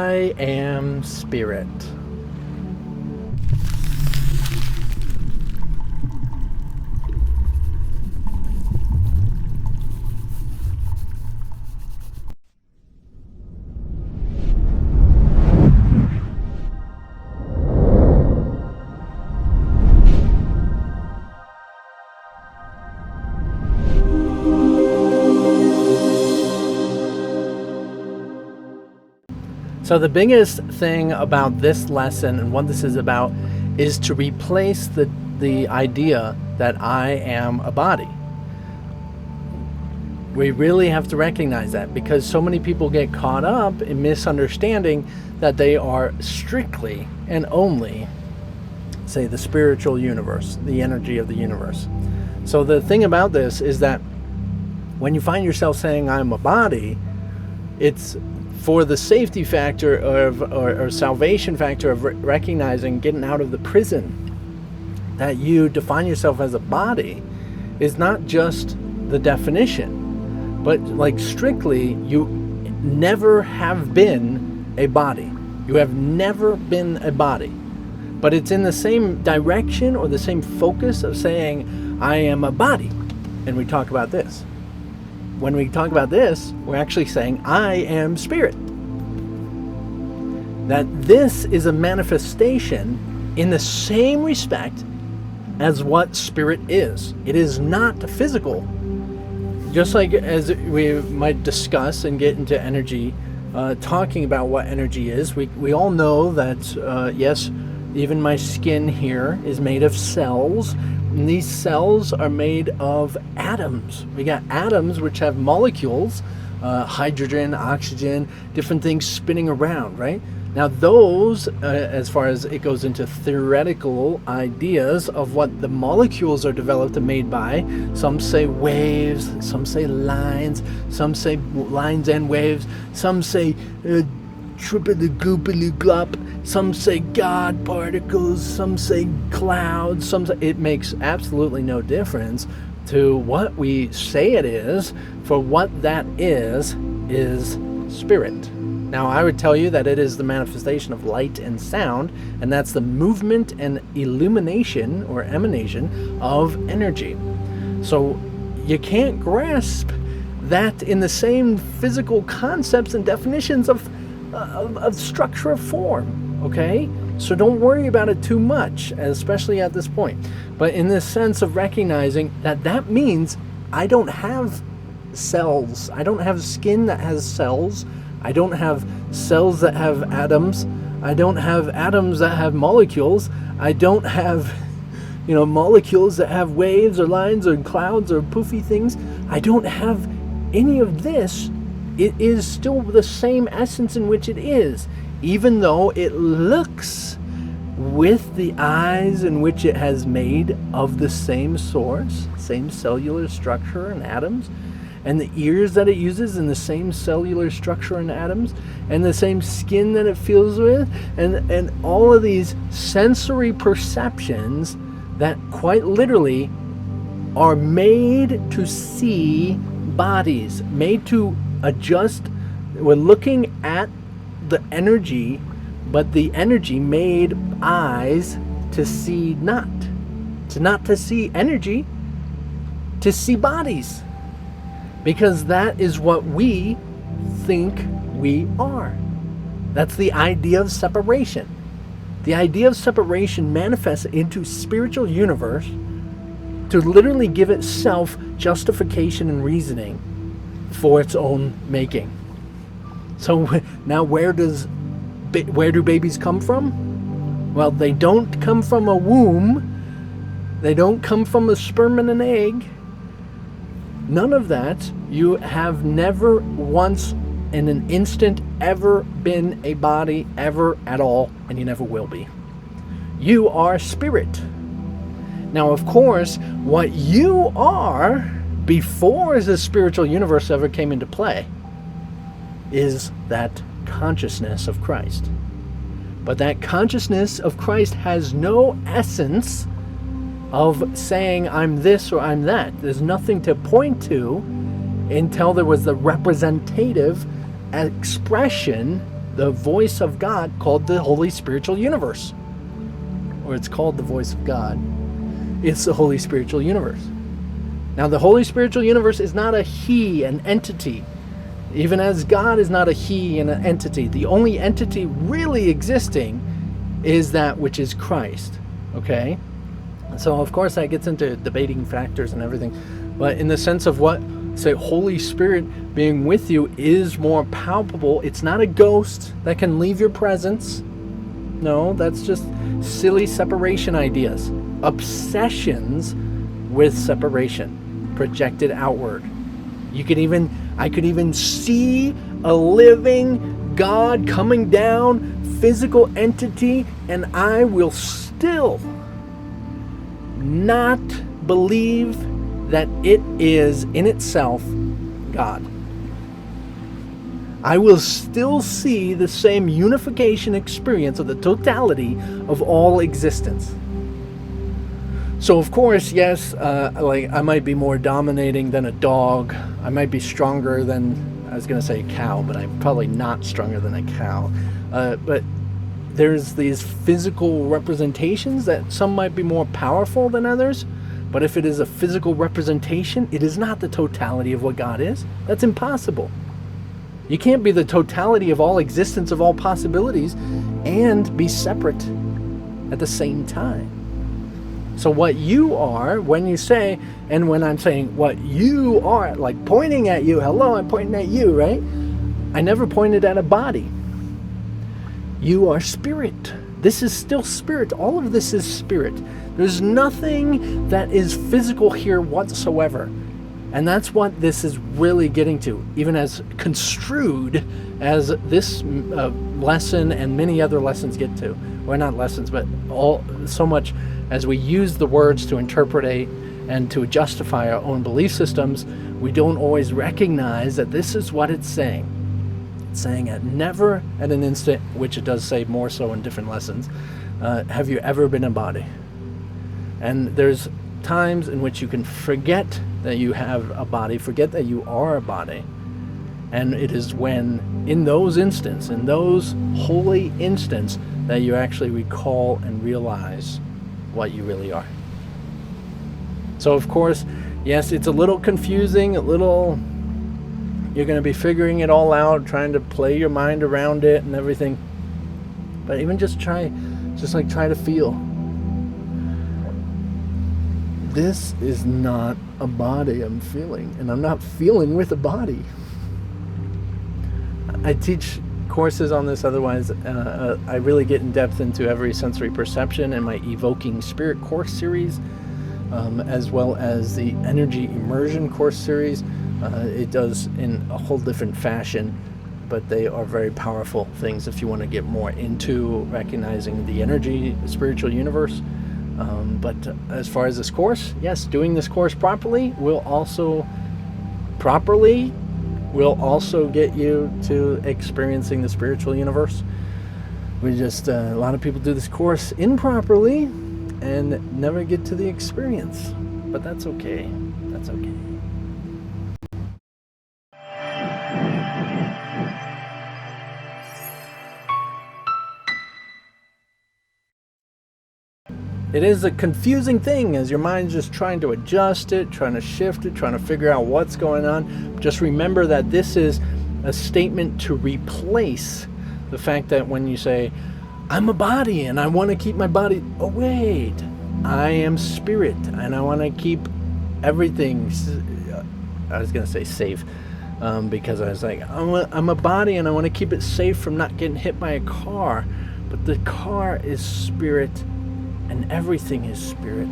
I am spirit. So the biggest thing about this lesson and what this is about is to replace the idea that I am a body. We really have to recognize that, because so many people get caught up in misunderstanding that they are strictly and only, say, the spiritual universe, the energy of the universe. So the thing about this is that when you find yourself saying I'm a body, it's for the safety factor of, or salvation factor of recognizing, getting out of the prison that you define yourself as a body is not just the definition, but like strictly, you never have been a body. You have never been a body. But it's in the same direction or the same focus of saying, I am a body. And we talk about this. When we talk about this, we're actually saying, I am spirit. That this is a manifestation in the same respect as what spirit is. It is not physical. Just like as we might discuss and get into energy, talking about what energy is, we all know that, yes, even my skin here is made of cells. And these cells are made of atoms. We got atoms which have molecules, hydrogen, oxygen, different things spinning around, right? Now those, as far as it goes into theoretical ideas of what the molecules are developed and made by, some say waves, some say lines, some say lines and waves, some say trippity goopily glop, some say God particles, some say clouds, some say, it makes absolutely no difference to what we say it is, for what that is spirit. Now I would tell you that it is the manifestation of light and sound, and that's the movement and illumination or emanation of energy. So you can't grasp that in the same physical concepts and definitions of structure of form, okay? So don't worry about it too much, especially at this point. But in this sense of recognizing that that means I don't have cells. I don't have skin that has cells. I don't have cells that have atoms. I don't have atoms that have molecules. I don't have, molecules that have waves or lines or clouds or poofy things. I don't have any of this. It is still the same essence in which it is, even though it looks with the eyes in which it has made of the same source, same cellular structure and atoms, and the ears that it uses in the same cellular structure and atoms, and the same skin that it feels with, and all of these sensory perceptions that quite literally are made to see bodies, made to adjust. We're looking at the energy, but the energy made eyes to see not to see energy, to see bodies, because that is what we think we are. That's the idea of separation. The idea of separation manifests into spiritual universe to literally give itself justification and reasoning for its own making. So now where do babies come from? Well, they don't come from a womb. They don't come from a sperm and an egg. None of that. You have never once in an instant ever been a body, ever at all, and you never will be. You are spirit. Now, of course, what you are before the spiritual universe ever came into play is that consciousness of Christ. But that consciousness of Christ has no essence of saying I'm this or I'm that. There's nothing to point to until there was the representative expression the voice of God called the Holy Spiritual Universe. Or it's called the voice of God. It's the Holy Spiritual Universe. Now, the Holy Spiritual Universe is not a he, an entity. Even as God is not a he and an entity. The only entity really existing is that which is Christ. Okay? So, of course, that gets into debating factors and everything. But in the sense of what, say, Holy Spirit being with you is more palpable. It's not a ghost that can leave your presence. No, that's just silly separation ideas. Obsessions with separation projected outward. I could even see a living God coming down, physical entity, and I will still not believe that it is in itself God. I will still see the same unification experience of the totality of all existence. So of course, yes, like I might be more dominating than a dog. I might be stronger than, I was going to say a cow, but I'm probably not stronger than a cow. But there's these physical representations that some might be more powerful than others. But if it is a physical representation, it is not the totality of what God is. That's impossible. You can't be the totality of all existence, of all possibilities, and be separate at the same time. So what you are, when you say, and when I'm saying what you are, like pointing at you, hello, I'm pointing at you, right? I never pointed at a body. You are spirit. This is still spirit. All of this is spirit. There's nothing that is physical here whatsoever. And that's what this is really getting to, even as construed as this lesson and many other lessons get to. Well, not lessons, but so much as we use the words to interpret and to justify our own belief systems, we don't always recognize that this is what it's saying. It's saying never at an instant, which it does say more so in different lessons, have you ever been a body? And there's times in which you can forget that you have a body, forget that you are a body. And it is when, in those instances, in those holy instants, that you actually recall and realize what you really are. So, of course, yes, it's a little confusing, you're going to be figuring it all out, trying to play your mind around it and everything. But even just try to feel. This is not a body I'm feeling, and I'm not feeling with a body. I teach courses on this, otherwise I really get in depth into every sensory perception in my Evoking Spirit course series, as well as the Energy Immersion course series. It does in a whole different fashion, but they are very powerful things if you want to get more into recognizing the energy, the spiritual universe. But as far as this course, yes, doing this course properly will also get you to experiencing the spiritual universe. A lot of people do this course improperly and never get to the experience. But that's okay. That's okay. It is a confusing thing as your mind's just trying to adjust it, trying to shift it, trying to figure out what's going on. Just remember that this is a statement to replace the fact that when you say, I'm a body and I want to keep my body, oh wait, I am spirit and I want to keep everything, I was going to say safe, because I was like, I'm a body and I want to keep it safe from not getting hit by a car. But the car is spirit. And everything is spirit.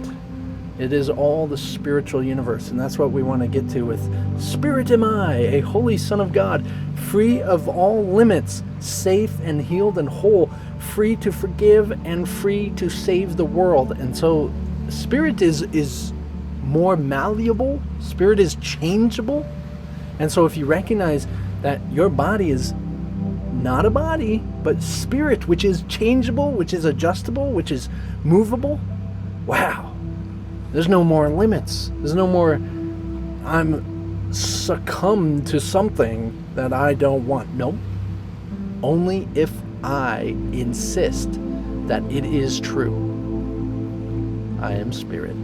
It is all the spiritual universe. And that's what we want to get to with Spirit am I, a holy Son of God, free of all limits, safe and healed and whole, free to forgive and free to save the world. And so spirit is more malleable. Spirit is changeable. And so if you recognize that your body is not a body, but spirit, which is changeable, which is adjustable, which is movable. Wow. There's no more limits. There's no more I'm succumbed to something that I don't want. Nope. only if I insist that it is true. I am spirit.